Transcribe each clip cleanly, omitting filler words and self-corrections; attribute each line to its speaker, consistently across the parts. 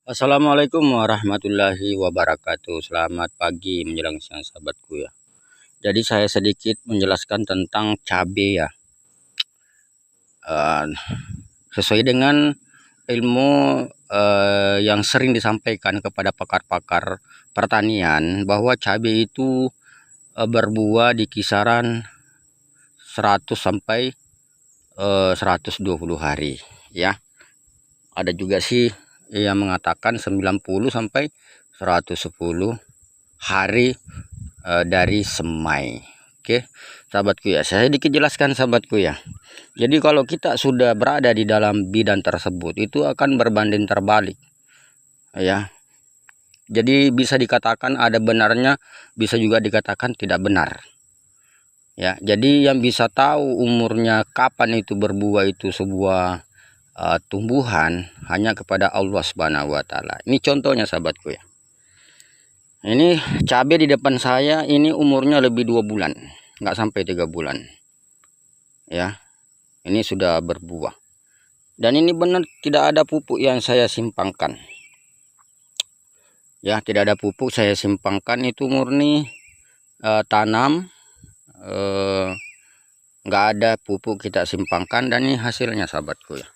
Speaker 1: Assalamualaikum warahmatullahi wabarakatuh. Selamat pagi menjelang siang sahabatku ya. Jadi saya sedikit menjelaskan tentang cabai ya. Eh, Sesuai dengan ilmu yang sering disampaikan kepada pakar-pakar pertanian bahwa cabai itu berbuah di kisaran 100 sampai 120 hari ya. Ada juga sih yang mengatakan 90 sampai 110 hari dari semai. Oke, sahabatku ya, saya sedikit jelaskan sahabatku ya. Jadi kalau kita sudah berada di dalam bidang tersebut, itu akan berbanding terbalik ya. Jadi bisa dikatakan ada benarnya, bisa juga dikatakan tidak benar ya. Jadi yang bisa tahu umurnya kapan itu berbuah itu sebuah tumbuhan hanya kepada Allah Subhanahu wa taala. Ini contohnya sahabatku ya. Ini cabai di depan saya ini umurnya lebih 2 bulan, nggak sampai 3 bulan ya. Ini sudah berbuah dan ini benar tidak ada pupuk yang saya simpangkan ya. Tidak ada pupuk saya simpangkan, itu murni tanam, nggak ada pupuk kita simpangkan. Dan ini hasilnya sahabatku ya.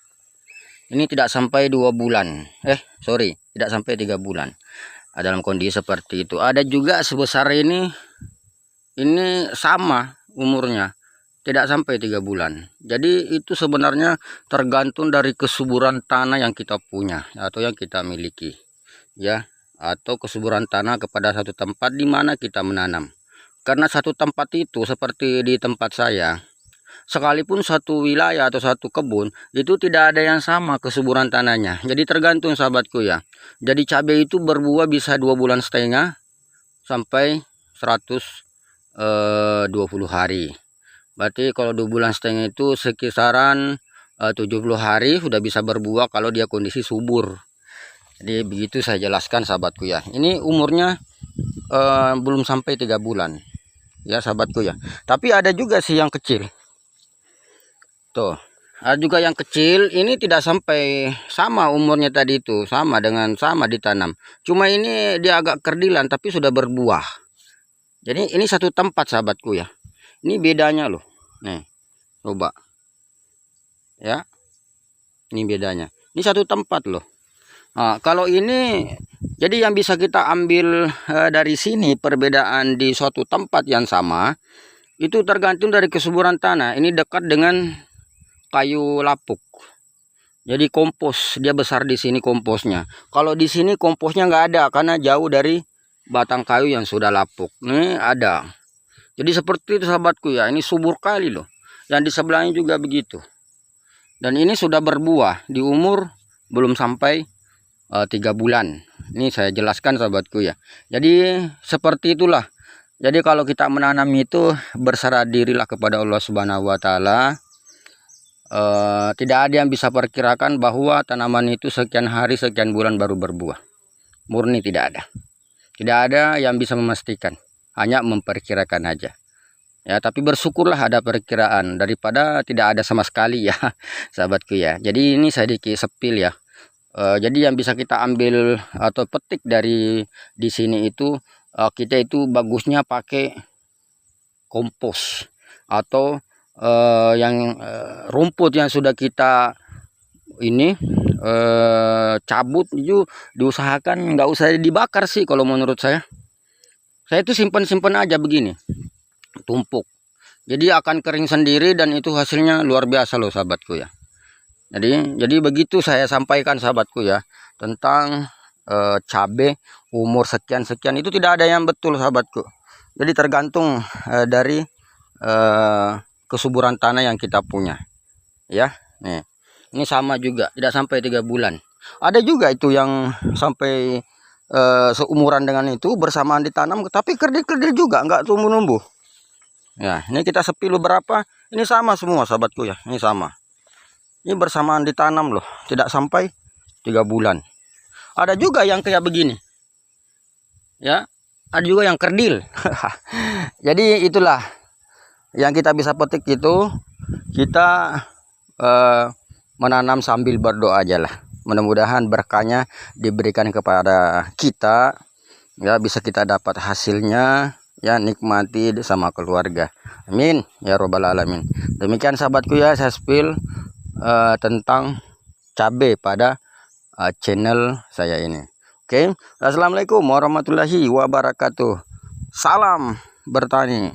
Speaker 1: Ini tidak sampai 2 bulan, tidak sampai 3 bulan dalam kondisi seperti itu. Ada juga sebesar ini sama umurnya, tidak sampai 3 bulan. Jadi itu sebenarnya tergantung dari kesuburan tanah yang kita punya atau yang kita miliki ya, atau kesuburan tanah kepada satu tempat di mana kita menanam. Karena satu tempat itu seperti di tempat saya, sekalipun satu wilayah atau satu kebun itu tidak ada yang sama kesuburan tanahnya. Jadi tergantung sahabatku ya. Jadi cabai itu berbuah bisa 2,5 bulan sampai 120 hari. Berarti kalau 2,5 bulan itu sekisaran 70 hari sudah bisa berbuah kalau dia kondisi subur. Jadi begitu saya jelaskan sahabatku ya. Ini umurnya belum sampai 3 bulan ya sahabatku ya. Tapi ada juga sih yang kecil. Tuh, ada juga yang kecil, ini tidak sampai sama umurnya tadi itu, sama ditanam. Cuma ini dia agak kerdilan tapi sudah berbuah. Jadi ini satu tempat sahabatku ya. Ini bedanya loh. Nih, coba. Ya. Ini bedanya. Ini satu tempat loh. Nah, kalau ini jadi yang bisa kita ambil dari sini perbedaan di suatu tempat yang sama itu tergantung dari kesuburan tanah. Ini dekat dengan kayu lapuk. Jadi kompos dia besar di sini komposnya. Kalau di sini komposnya nggak ada karena jauh dari batang kayu yang sudah lapuk. Nih ada. Jadi seperti itu sahabatku ya. Ini subur kali loh. Yang di sebelahnya juga begitu. Dan ini sudah berbuah di umur belum sampai 3 bulan. Ini saya jelaskan sahabatku ya. Jadi seperti itulah. Jadi kalau kita menanam itu berserah dirilah kepada Allah Subhanahu wa taala. Tidak ada yang bisa perkirakan bahwa tanaman itu sekian hari sekian bulan baru berbuah. Murni tidak ada. Tidak ada yang bisa memastikan, hanya memperkirakan aja ya. Tapi bersyukurlah ada perkiraan daripada tidak ada sama sekali ya sahabatku ya. Jadi ini sedikit sepil ya. Jadi yang bisa kita ambil atau petik dari di sini itu, kita itu bagusnya pakai kompos atau yang rumput yang sudah kita ini cabut itu diusahakan nggak usah dibakar sih kalau menurut saya. Saya itu simpan aja begini, tumpuk. Jadi akan kering sendiri dan itu hasilnya luar biasa loh sahabatku ya. Jadi begitu saya sampaikan sahabatku ya tentang cabai umur sekian itu tidak ada yang betul sahabatku. Jadi tergantung dari kesuburan tanah yang kita punya ya. Nih, ini sama juga tidak sampai 3 bulan. Ada juga itu yang sampai seumuran dengan itu bersamaan ditanam tapi kerdil juga nggak tumbuh-numbuh ya. Ini kita sepilu berapa, ini sama semua sahabatku ya. Ini sama, ini bersamaan ditanam loh, tidak sampai 3 bulan. Ada juga yang kayak begini ya, ada juga yang kerdil jadi itulah yang kita bisa petik itu, kita menanam sambil berdoa aja lah mudah-mudahan berkahnya diberikan kepada kita, ya bisa kita dapat hasilnya, ya nikmati sama keluarga. Amin ya robbal alamin. Demikian sahabatku ya, saya spill tentang cabai pada channel saya ini. Oke, assalamualaikum warahmatullahi wabarakatuh. Salam bertani.